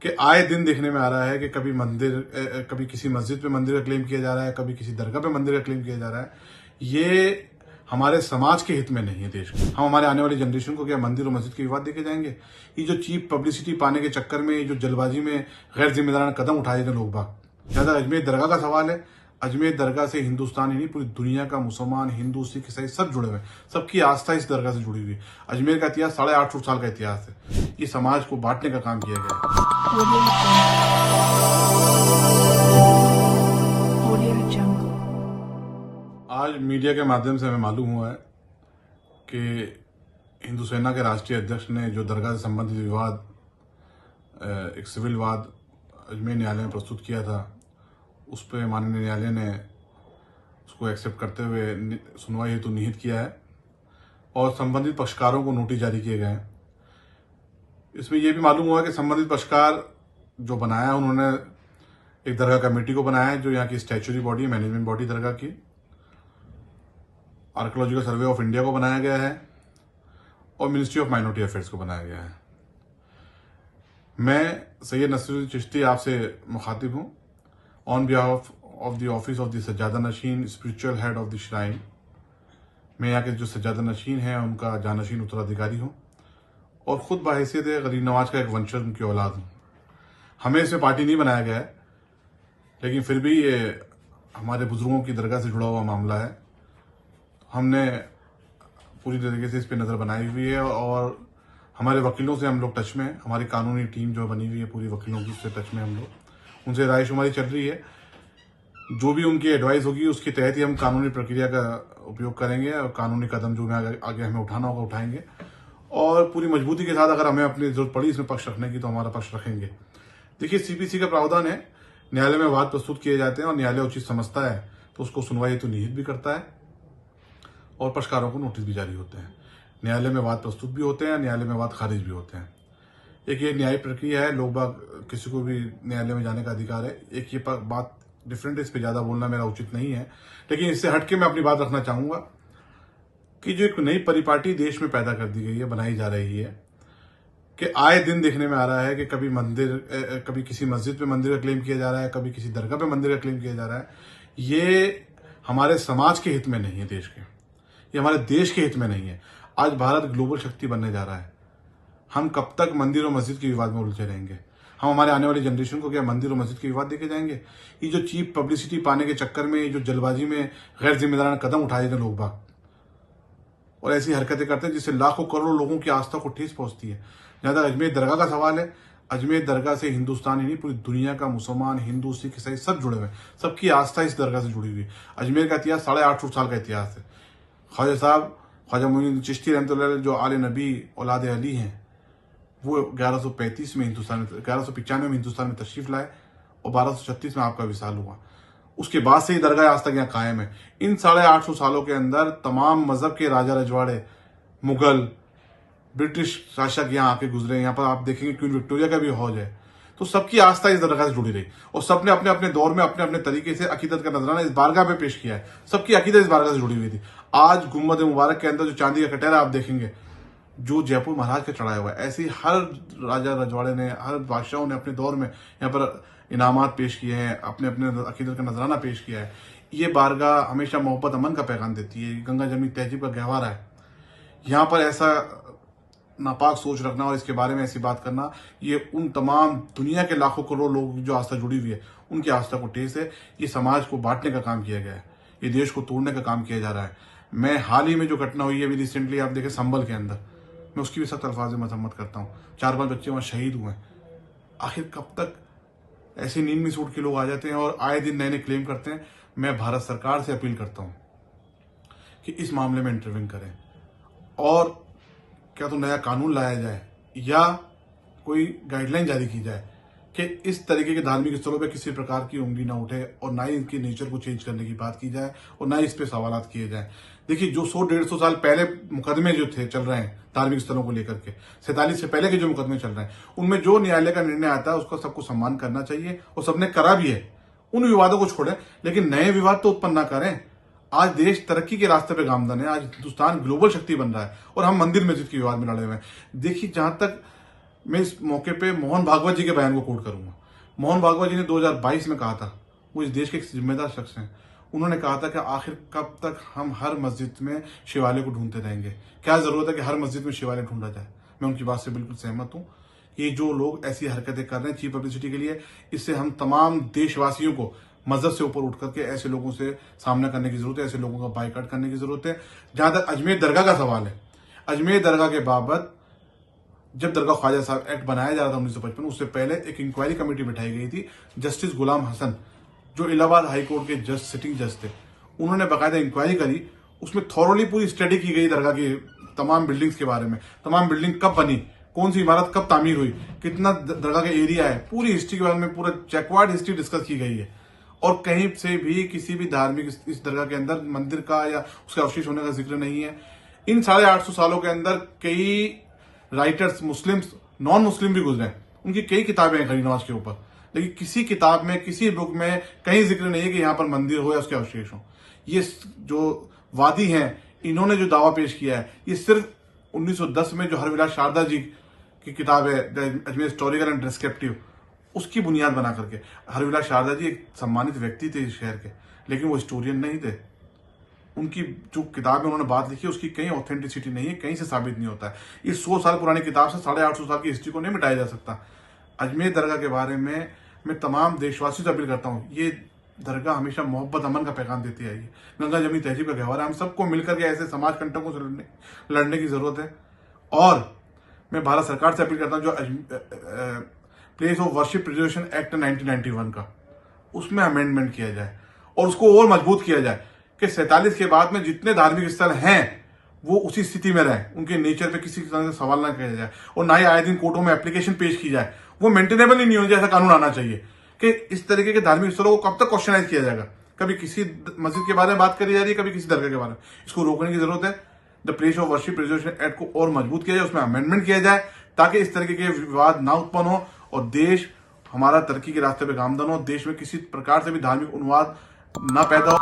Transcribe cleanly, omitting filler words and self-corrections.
कि आए दिन देखने में आ रहा है कि कभी कभी किसी मस्जिद पे मंदिर का क्लेम किया जा रहा है, कभी किसी दरगाह पे मंदिर का क्लेम किया जा रहा है। ये हमारे समाज के हित में नहीं है देश को। हम हमारे आने वाली जनरेशन को क्या मंदिर और मस्जिद के विवाद देके जाएंगे? ये जो चीप पब्लिसिटी पाने के चक्कर में, जो जल्दबाजी में गैर जिम्मेदाराना कदम उठाए थे लोग बाग। ज्यादा अजमेर दरगाह का सवाल है। अजमेर दरगाह से हिंदुस्तान ही नहीं, पूरी दुनिया का मुसलमान, हिंदू, सिख, ईसाई सब जुड़े हुए हैं। सबकी आस्था इस दरगाह से जुड़ी हुई है। अजमेर का इतिहास 850 साल का इतिहास है। ये समाज को बांटने का काम किया गया है। आज मीडिया के माध्यम से हमें मालूम हुआ है कि हिंदू सेना के राष्ट्रीय अध्यक्ष ने जो दरगाह से संबंधित विवाद, एक सिविल विवाद अजमेर न्यायालय में प्रस्तुत किया था, उस पर माननीय न्यायालय ने उसको एक्सेप्ट करते हुए सुनवाई हेतु निहित किया है और संबंधित पक्षकारों को नोटिस जारी किए गए हैं। इसमें यह भी मालूम हुआ कि संबंधित पक्षकार जो बनाया है, उन्होंने एक दरगाह कमेटी को बनाया है जो यहाँ की स्टैच्यूटरी बॉडी, मैनेजमेंट बॉडी दरगाह की। आर्कियोलॉजिकल सर्वे ऑफ इंडिया को बनाया गया है और मिनिस्ट्री ऑफ माइनॉरिटी अफेयर्स को बनाया गया है। मैं सैयद नसीरुद्दीन चिश्ती आपसे मुखातिब हूँ on behalf of the office of the सज्जादा नशीन, spiritual head of the shrine. मैं यहाँ के जो सज्जादा नशीन है उनका जानशीन उत्तराधिकारी हूँ और खुद बाहैसियत गरीब नवाज का एक वंशज, उनकी औलाद हूँ। हमें इसमें पार्टी नहीं बनाया गया है, लेकिन फिर भी ये हमारे बुजुर्गों की दरगाह से जुड़ा हुआ मामला है। हमने पूरी तरीके से इस पर नज़र बनाई हुई है और हमारे वकीलों से हम लोग टच में हैं। हमारी कानूनी टीम जो बनी हुई है पूरी वकीलों की, उससे टच में हम लोग, उनसे रायशुमारी चल रही है। जो भी उनकी एडवाइस होगी उसके तहत ही हम कानूनी प्रक्रिया का उपयोग करेंगे और कानूनी कदम जो आगे हमें उठाना होगा उठाएंगे और पूरी मजबूती के साथ अगर हमें अपनी जरूरत पड़ी इसमें पक्ष रखने की तो हमारा पक्ष रखेंगे। देखिए, सीपीसी का प्रावधान है, न्यायालय में वाद प्रस्तुत किए जाते हैं और न्यायालय उचित समझता है तो उसको सुनवाई हेतु निहित भी करता है और पक्षकारों को नोटिस भी जारी होते हैं। न्यायालय में वाद प्रस्तुत भी होते हैं, न्यायालय में वाद खारिज भी होते हैं। एक ये न्यायिक प्रक्रिया है, लोग बाग किसी को भी न्यायालय में जाने का अधिकार है। एक ये बात डिफरेंट है, इस पर ज्यादा बोलना मेरा उचित नहीं है, लेकिन इससे हटके मैं अपनी बात रखना चाहूंगा कि जो एक नई परिपाटी देश में पैदा कर दी गई है, बनाई जा रही है, कि आए दिन देखने में आ रहा है कि कभी किसी मस्जिद पे मंदिर का क्लेम किया जा रहा है, कभी किसी दरगाह पे मंदिर का क्लेम किया जा रहा है। ये हमारे समाज के हित में नहीं है देश के, ये हमारे देश के हित में नहीं है। आज भारत ग्लोबल शक्ति बनने जा रहा है। हम कब तक मंदिर और मस्जिद के विवाद में उलझे रहेंगे? हम हमारे आने वाली जनरेशन को क्या मंदिर और मस्जिद के विवाद देके जाएंगे? ये जो चीप पब्लिसिटी पाने के चक्कर में, जो जल्दबाजी में गैर जिम्मेदाराना कदम उठाए थे लोग बाग और ऐसी हरकतें करते हैं जिससे लाखों करोड़ों लोगों की आस्था को ठेस पहुंचती है। ज्यादा अजमेर दरगाह का सवाल है। अजमेर दरगाह से हिंदुस्तान ही नहीं, पूरी दुनिया का मुसलमान, हिंदू, सिख, ईसाई सब जुड़े हुए हैं। सबकी आस्था इस दरगाह से जुड़ी हुई है। अजमेर का इतिहास 850 साल का इतिहास है। ख्वाजा साहब, ख्वाजा मोइनुद्दीन चिश्ती रहमतुल्लाह अलैह, जो आले नबी औलाद अली हैं, वो 1135 में 1195 में हिंदुस्तान में तशरीफ लाए और 1236 में आपका विसाल हुआ। उसके बाद से ही दरगाह आज तक यहाँ कायम है। इन 850 सालों के अंदर तमाम मजहब के राजा रजवाड़े, मुगल, ब्रिटिश शासक यहाँ आके गुजरे। यहाँ पर आप देखेंगे क्वीन विक्टोरिया का भी हौज है। तो सबकी आस्था इस दरगाह से जुड़ी रही और सबने अपने अपने दौर में अपने अपने तरीके से अकीदत का नजराना इस बारगाह पे पेश किया है। सबकी अकीदत इस बारगाह से जुड़ी हुई थी। आज गुम्बद मुबारक के अंदर जो चांदी का कटहरा आप देखेंगे, जो जयपुर महाराज का चढ़ाया हुआ है, ऐसे ही हर राजा रजवाड़े ने, हर बादशाहों ने अपने दौर में यहाँ पर इनामात पेश किए हैं, अपने अपने अकीदत का नजराना पेश किया है। ये बारगाह हमेशा मोहब्बत, अमन का पैगाम देती है। गंगा जमनी तहजीब का गहवारा है। यहाँ पर ऐसा नापाक सोच रखना और इसके बारे में ऐसी बात करना, ये उन तमाम दुनिया के लाखों करोड़ लोग जो आस्था जुड़ी हुई है उनकी आस्था को ठेस है। ये समाज को बांटने का काम किया गया है, ये देश को तोड़ने का काम किया जा रहा है। मैं हाल ही में जो घटना हुई है अभी रिसेंटली, आप देखें संभल के अंदर, मैं उसकी भी सख्त अल्फाज में मजम्मत करता हूँ। 4-5 बच्चे वहां शहीद हुए। आखिर कब तक ऐसे नींद में सूट के लोग आ जाते हैं और आए दिन नए नए क्लेम करते हैं? मैं भारत सरकार से अपील करता हूं कि इस मामले में इंटरवीन करें और क्या तो नया कानून लाया जाए या कोई गाइडलाइन जारी की जाए कि इस तरीके के धार्मिक स्थलों पे किसी प्रकार की उंगली ना उठे और ना ही इनकी नेचर को चेंज करने की बात की जाए और ना ही इस पे सवालात किए जाए। देखिए, जो 100-150 साल पहले मुकदमे जो थे चल रहे हैं धार्मिक स्थलों को लेकर के, 47 से पहले के जो मुकदमे चल रहे हैं, उनमें जो न्यायालय का निर्णय आता है उसका सबको सम्मान करना चाहिए और सबने करा भी है। उन विवादों को छोड़ें, लेकिन नए विवाद तो उत्पन्न ना करें। आज देश तरक्की के रास्ते पे गामदन है। आज हिंदुस्तान ग्लोबल शक्ति बन रहा है और हम मंदिर मस्जिद के विवाद में लड़े हुए हैं। देखिए, जहां तक मैं इस मौके पे मोहन भागवत जी के बयान को कोट करूंगा। मोहन भागवत जी ने 2022 में कहा था, वो इस देश के एक जिम्मेदार शख्स हैं, उन्होंने कहा था कि आखिर कब तक हम हर मस्जिद में शिवालय को ढूंढते रहेंगे, क्या जरूरत है कि हर मस्जिद में शिवालय ढूंढा जाए। मैं उनकी बात से बिल्कुल सहमत हूँ। ये जो लोग ऐसी हरकतें कर रहे हैं चीप पब्लिसिटी के लिए, इससे हम तमाम देशवासियों को मजहब से ऊपर उठ करके ऐसे लोगों से सामना करने की जरूरत है, ऐसे लोगों का बाइकआउट करने की जरूरत है। जहां तक अजमेर दरगाह का सवाल है, अजमेर दरगाह के बाबत जब दरगाह ख्वाजा साहब एक्ट बनाया जा रहा था 1955, उससे पहले एक इंक्वायरी कमेटी बिठाई गई थी। जस्टिस गुलाम हसन जो इलाहाबाद हाई कोर्ट के जज, सिटिंग जज थे, उन्होंने बाकायदा इंक्वायरी करी। उसमें थॉरोली पूरी स्टडी की गई दरगाह की तमाम बिल्डिंग्स के बारे में, तमाम बिल्डिंग कब बनी, कौन सी इमारत कब तामीर हुई, कितना दरगाह का एरिया है, पूरी हिस्ट्री के बारे में पूरा चेकवार्ड हिस्ट्री डिस्कस की गई है। और कहीं से भी किसी भी धार्मिक इस दरगाह के अंदर मंदिर का या उसके अवशेष होने का जिक्र नहीं है। इन 850 सालों के अंदर कई राइटर्स, मुस्लिम्स, नॉन मुस्लिम भी गुजरे, उनकी कई किताबें हैं खड़ी नवाज के ऊपर, लेकिन किसी किताब में, किसी बुक में कहीं जिक्र नहीं है कि यहाँ पर मंदिर हो या उसके अवशेष हो। ये जो वादी हैं, इन्होंने जो दावा पेश किया है, ये सिर्फ 1910 में जो हरविलास शारदा जी की किताब है अजमेर हिस्टोरिकल एंड डिस्क्रिप्टिव, उसकी बुनियाद बना करके। हरविलास शारदा जी एक सम्मानित व्यक्ति थे इस शहर के, लेकिन वो हिस्टोरियन नहीं थे। उनकी जो किताब में उन्होंने बात लिखी, उसकी कहीं ऑथेंटिसिटी नहीं है, कहीं से साबित नहीं होता है। इस 100 साल पुरानी किताब से 850 साल की हिस्ट्री को नहीं मिटाया जा सकता। अजमेर दरगाह के बारे में मैं तमाम देशवासियों से अपील करता हूँ, ये दरगाह हमेशा मोहब्बत, अमन का पैगाम देती आई है। गंगा जमनी तहजीब का गहवार है। हम सबको मिलकर के ऐसे समाज कंटकों से लड़ने की जरूरत है। और मैं भारत सरकार से अपील करता हूँ, जो place of worship preservation act 1991 का, उसमें अमेंडमेंट किया जाए और उसको और मजबूत किया जाए कि 47 के बाद में जितने धार्मिक स्थल हैं वो उसी स्थिति में रहें, उनके नेचर पे किसी तरह से सवाल ना किया जाए और ना ही आए दिन कोर्टों में एप्लीकेशन पेश की जाए। वो मेंटेनेबल ही नहीं होना, जैसा कानून आना चाहिए कि इस तरीके के धार्मिक स्थलों को कब तक क्वेश्चनाइज किया जाएगा। कभी किसी मस्जिद के बारे में बात करी जा रही है, कभी किसी दरगाह के बारे में। इसको रोकने की जरूरत है। The place of worship preservation act को और मजबूत किया जाए, उसमें अमेंडमेंट किया जाए ताकि इस तरीके के विवाद ना उत्पन्न हो और देश हमारा तरक्की के रास्ते पे गामदन हो, देश में किसी प्रकार से भी धार्मिक उन्माद ना पैदा हो।